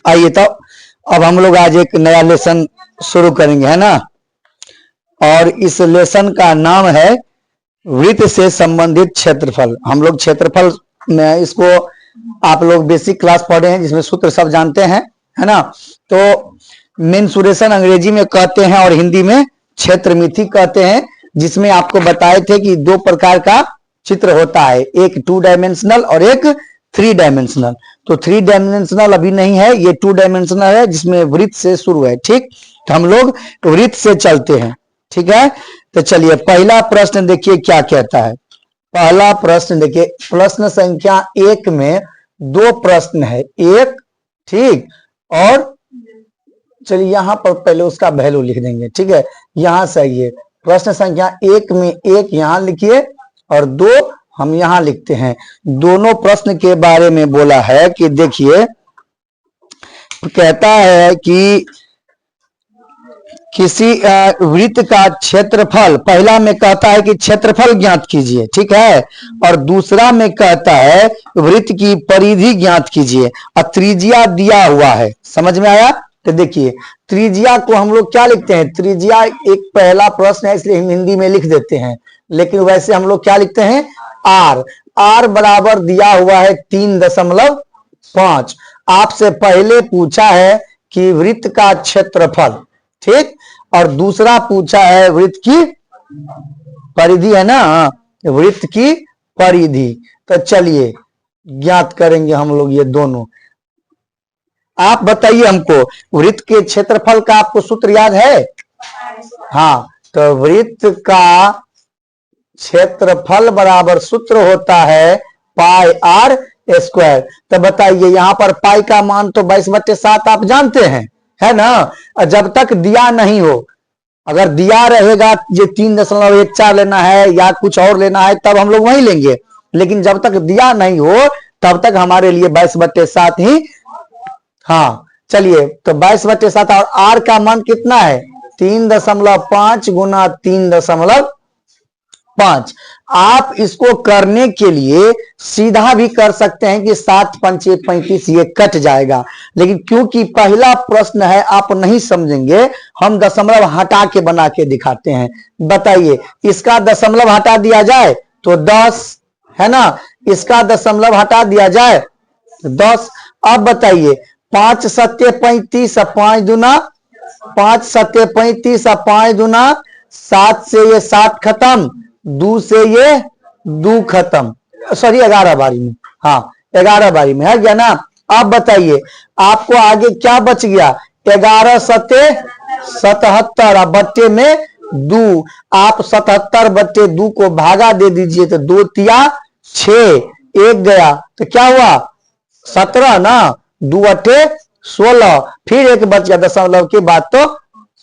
आइए तो अब हम लोग आज एक नया लेसन शुरू करेंगे, है ना। और इस लेसन का नाम है वृत्त से संबंधित क्षेत्रफल। हम लोग क्षेत्रफल में इसको आप लोग बेसिक क्लास पढ़े हैं जिसमें सूत्र सब जानते हैं, है ना। तो मेंसुरेशन अंग्रेजी में कहते हैं और हिंदी में क्षेत्रमिति कहते हैं, जिसमें आपको बताए थे कि दो प्रकार का चित्र होता है, एक 2 डायमेंशनल और एक 3 डायमेंशनल। तो 3 डायमेंशनल अभी नहीं है, ये 2 डायमेंशनल है जिसमें वृत्त से शुरू है। ठीक, तो हम लोग वृत्त से चलते हैं, ठीक है। तो चलिए पहला प्रश्न देखिए क्या कहता है। पहला प्रश्न देखिए, प्रश्न संख्या 1 में 2 प्रश्न है, एक, ठीक, और चलिए यहां पर पहले उसका वैल्यू लिख देंगे, ठीक है। यहां से आइए, प्रश्न संख्या 1 में 1 यहां लिखिए और 2 हम यहां लिखते हैं। दोनों प्रश्न के बारे में बोला है कि देखिए, कहता है कि किसी वृत्त का क्षेत्रफल, पहला में कहता है कि क्षेत्रफल ज्ञात कीजिए, ठीक है, और दूसरा में कहता है वृत्त की परिधि ज्ञात कीजिए और त्रिज्या दिया हुआ है। समझ में आया। तो देखिए त्रिज्या को हम लोग क्या लिखते हैं, त्रिज्या एक पहला प्रश्न है इसलिए हम हिंदी में लिख देते हैं, लेकिन वैसे हम लोग क्या लिखते हैं, आर। आर बराबर दिया हुआ है 3.5। आपसे पहले पूछा है कि वृत्त का क्षेत्रफल, ठीक, और दूसरा पूछा है वृत्त की परिधि, है ना, वृत्त की परिधि। तो चलिए ज्ञात करेंगे हम लोग ये दोनों। आप बताइए हमको, वृत्त के क्षेत्रफल का आपको सूत्र याद है? हाँ, तो वृत्त का क्षेत्रफल बराबर सूत्र होता है पाई आर स्क्वायर। तो बताइए यहाँ पर पाई का मान तो 22/7 आप जानते हैं, है ना। जब तक दिया नहीं हो, अगर दिया रहेगा ये 3.14 लेना है या कुछ और लेना है तब हम लोग वही लेंगे, लेकिन जब तक दिया नहीं हो तब तक हमारे लिए 22/7 ही। हाँ चलिए, तो 22/7 और आर का मान कितना है, 3.5 गुना 3.5। आप इसको करने के लिए सीधा भी कर सकते हैं कि 7 पंचे 35, ये कट जाएगा, लेकिन क्योंकि पहला प्रश्न है आप नहीं समझेंगे, हम दशमलव हटा के बना के दिखाते हैं। बताइए इसका दशमलव हटा दिया जाए तो 10, है ना, इसका दशमलव हटा दिया जाए 10। अब बताइए 5 सत्ते 35, 5 दूना 5 सत्ते 35, 5 दूना 7 से ये 7 खत्म, 2 से ये 2 खत्म, सॉरी 11 बारी में, हाँ 11 बारी में है क्या ना। अब बताइए आपको आगे क्या बच गया, 11 सत्ते 77 और बट्टे में 2। आप 77/2 को भागा दे दीजिए तो 2 तिया 6, 1 गया तो क्या हुआ 17 ना, 2 अट्ठे 16, फिर 1 बच गया दशमलव के बाद तो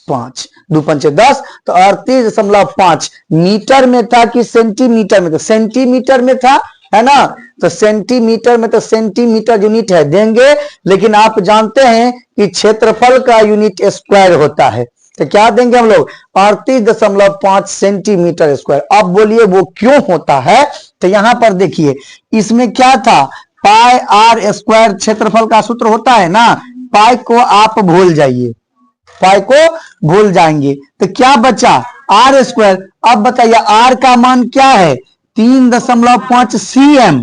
5, 2 पंचे 10, तो 38.5 मीटर में था कि सेंटीमीटर में, तो सेंटीमीटर में था, है ना। तो सेंटीमीटर में तो सेंटीमीटर यूनिट है देंगे, लेकिन आप जानते हैं कि क्षेत्रफल का यूनिट स्क्वायर होता है, तो क्या देंगे हम लोग 38.5 सेंटीमीटर स्क्वायर। अब बोलिए वो क्यों होता है, तो यहां पर देखिए इसमें क्या था, पाई आर स्क्वायर क्षेत्रफल का सूत्र होता है ना। पाई को आप भूल जाइए, पाई को भूल जाएंगे तो क्या बचा आर स्क्वायर। अब बताइए आर का मान क्या है 3.5 cm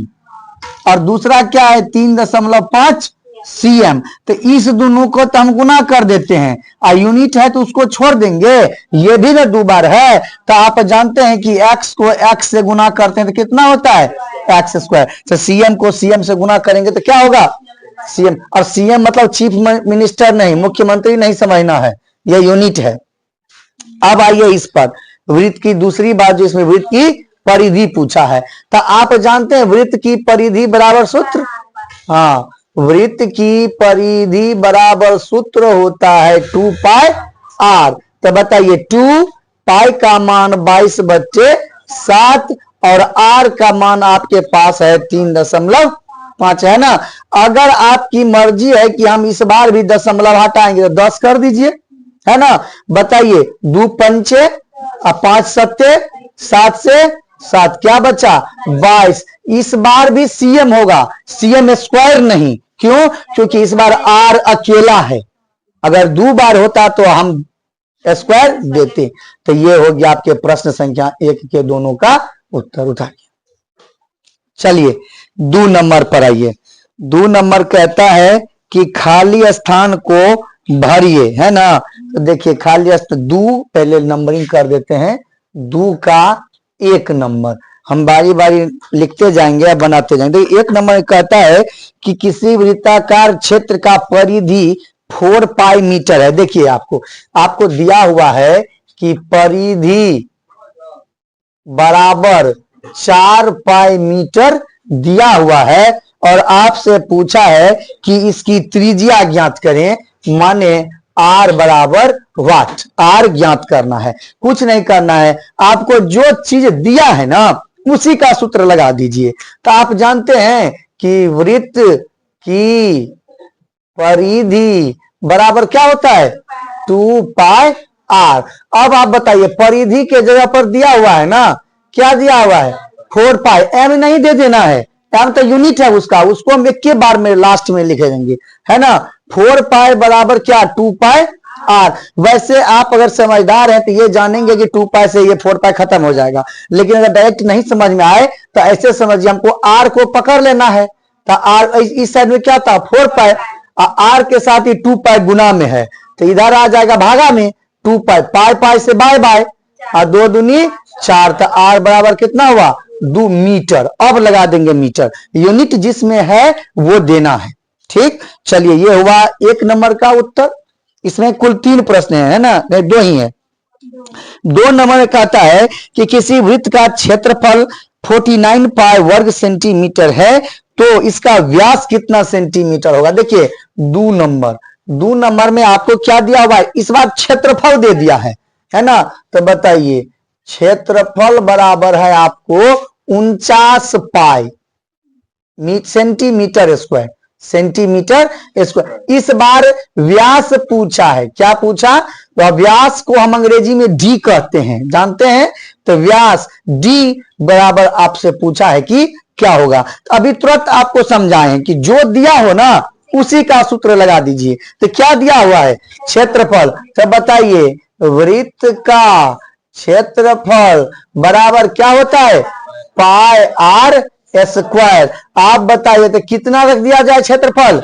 और दूसरा क्या है 3.5 cm। तो इस दोनों को तो हम गुना कर देते हैं, और यूनिट है तो उसको छोड़ देंगे, ये भी ना 2 बार है। तो आप जानते हैं कि x को x से गुना करते हैं तो कितना होता है x स्क्वायर। तो cm को cm से गुना करेंगे तो क्या होगा सीएम, और सीएम मतलब चीफ मिनिस्टर नहीं, मुख्यमंत्री नहीं समझना है, यह यूनिट है। अब आइए इस पर वृत्त की दूसरी बात, जो इसमें वृत्त की परिधि पूछा है। तो आप जानते हैं वृत्त की परिधि बराबर सूत्र, हाँ वृत्त की परिधि बराबर सूत्र होता है 2 पाई आर। तो बताइए 2 पाई का मान 22/7 और आर का मान आपके पास है 3.5, है ना। अगर आपकी मर्जी है कि हम इस बार भी दशमलव हटाएंगे तो 10 कर दीजिए, है ना। बताइए 2 पंचे 5 सत्ते 7 से 7, क्या बचा 22। इस बार भी सीएम होगा, सीएम स्क्वायर नहीं, क्यों? क्योंकि इस बार आर अकेला है, अगर 2 बार होता तो हम स्क्वायर देते। तो ये हो गया आपके प्रश्न संख्या 1 के दोनों का उत्तर। उठाइए, चलिए 2 नंबर पर आइए। 2 नंबर कहता है कि खाली स्थान को भरिए, है ना। तो देखिए खाली स्थान 2 पहले नंबरिंग कर देते हैं, 2 का 1 नंबर, हम बारी बारी लिखते जाएंगे, बनाते जाएंगे। तो 1 नंबर कहता है कि किसी वृत्ताकार क्षेत्र का परिधि 4 पाई मीटर है। देखिए आपको दिया हुआ है कि परिधि बराबर 4 पाई मीटर दिया हुआ है, और आपसे पूछा है कि इसकी त्रिज्या ज्ञात करें, माने आर बराबर वाट, आर ज्ञात करना है। कुछ नहीं करना है, आपको जो चीज दिया है ना उसी का सूत्र लगा दीजिए। तो आप जानते हैं कि वृत्त की परिधि बराबर क्या होता है, 2 पाई आर। अब आप बताइए परिधि के जगह पर दिया हुआ है ना, क्या दिया हुआ है, 4 पाई। एम नहीं दे देना है, एम तो यूनिट है उसको हम एक के बार में लास्ट में लिख देंगे, है ना। 4 पाई बराबर क्या, 2 पाई आर। वैसे आप अगर समझदार हैं तो ये जानेंगे कि 2 पाई से ये 4 पाई खत्म हो जाएगा, लेकिन अगर डायरेक्ट नहीं समझ में आए तो ऐसे समझिए हमको आर को पकड़ लेना है। तो आर इस साइड में क्या था, 4 पाई, आर के साथ ही 2 पाई गुना में है, तो इधर आ जाएगा भागा में 2 पाई, पाई पाई से बाय बाय, और 2 दूनी 4, तो आर बराबर कितना हुआ, 2 मीटर। अब लगा देंगे मीटर, यूनिट जिसमें है वो देना है। ठीक, चलिए ये हुआ 1 नंबर का उत्तर। इसमें कुल 3 प्रश्न है ना, नहीं 2 ही है। 2 नंबर में कहता है कि किसी वृत्त का क्षेत्रफल 49 पाई वर्ग सेंटीमीटर है, तो इसका व्यास कितना सेंटीमीटर होगा। देखिए 2 नंबर में आपको क्या दिया हुआ है, इस बार क्षेत्रफल दे दिया है ना। तो बताइए क्षेत्रफल बराबर है आपको 49 पाई सेंटीमीटर स्क्वायर, सेंटीमीटर स्क्वायर। इस बार व्यास पूछा है, क्या पूछा, तो व्यास को हम अंग्रेजी में डी कहते हैं, जानते हैं। तो व्यास डी बराबर आपसे पूछा है कि क्या होगा। तो अभी तुरंत आपको समझाएं कि जो दिया हो ना उसी का सूत्र लगा दीजिए। तो क्या दिया हुआ है, क्षेत्रफल। तो बताइए वृत्त का क्षेत्रफल बराबर क्या होता है, पाई आर स्क्वायर। आप बताइए तो कितना रख दिया जाए क्षेत्रफल,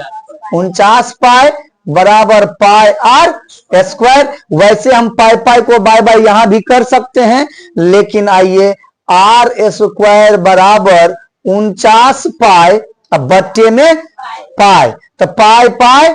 49 पाई बराबर पाई आर स्क्वायर। वैसे हम पाई पाई को बाय बाय यहां भी कर सकते हैं, लेकिन आइए आर स्क्वायर बराबर 49 पाई, अब बट्टे में पाई, तो पाई पाई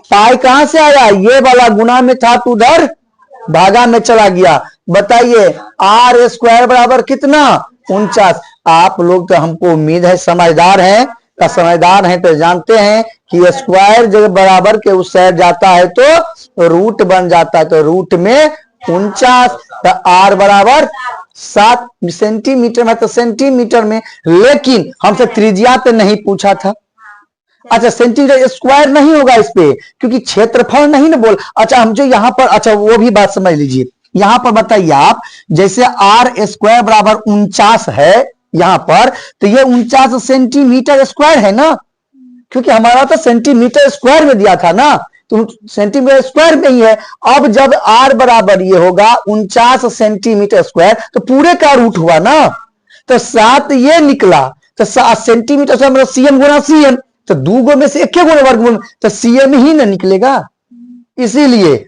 पाई कहां से आया, ये वाला गुना में था तो उधर भागा में चला गया। बताइए आर स्क्वायर बराबर कितना, 49। आप लोग तो हमको उम्मीद है समझदार हैं, समझदार हैं तो जानते हैं कि स्क्वायर जब बराबर के उस साइड जाता है तो रूट बन जाता है, तो रूट में 49, तो आर बराबर 7 सेंटीमीटर में, तो सेंटीमीटर में। लेकिन हमसे त्रिज्या तो नहीं पूछा था। अच्छा सेंटीमीटर स्क्वायर नहीं होगा इस पे, क्योंकि क्षेत्रफल नहीं ना बोल। अच्छा हम जो यहाँ पर, अच्छा वो भी बात समझ लीजिए। यहां पर बताइए आप, जैसे आर स्क्वायर बराबर 49 है यहां पर, तो ये 49 सेंटीमीटर स्क्वायर है ना, क्योंकि हमारा तो सेंटीमीटर स्क्वायर में दिया था ना, तो सेंटीमीटर स्क्वायर में ही है। अब जब आर बराबर ये होगा 49 सेंटीमीटर स्क्वायर, तो पूरे का रूट हुआ ना, तो 7 ये निकला, तो 7 सेंटीमीटर स्क्वायर मतलब सीएम गुना सीएम, तो 2 गो में से 1 गुना वर्गमूल, तो सीएम ही ना निकलेगा। इसीलिए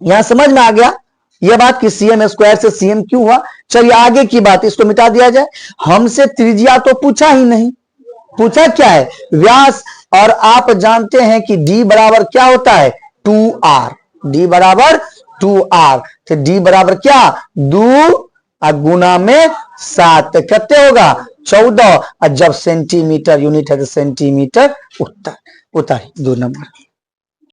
यहां समझ में आ गया यह बात कि सीएम स्क्वायर से सीएम क्यों हुआ। चलिए आगे की बात, इसको मिटा दिया जाए। हमसे त्रिज्या तो पूछा ही नहीं, पूछा क्या है, व्यास। और आप जानते हैं कि डी बराबर क्या होता है, 2r, डी बराबर 2r। तो डी बराबर क्या, 2 गुना में 7, कितने होगा 14। और जब सेंटीमीटर यूनिट है तो सेंटीमीटर उत्तर। 2 नंबर।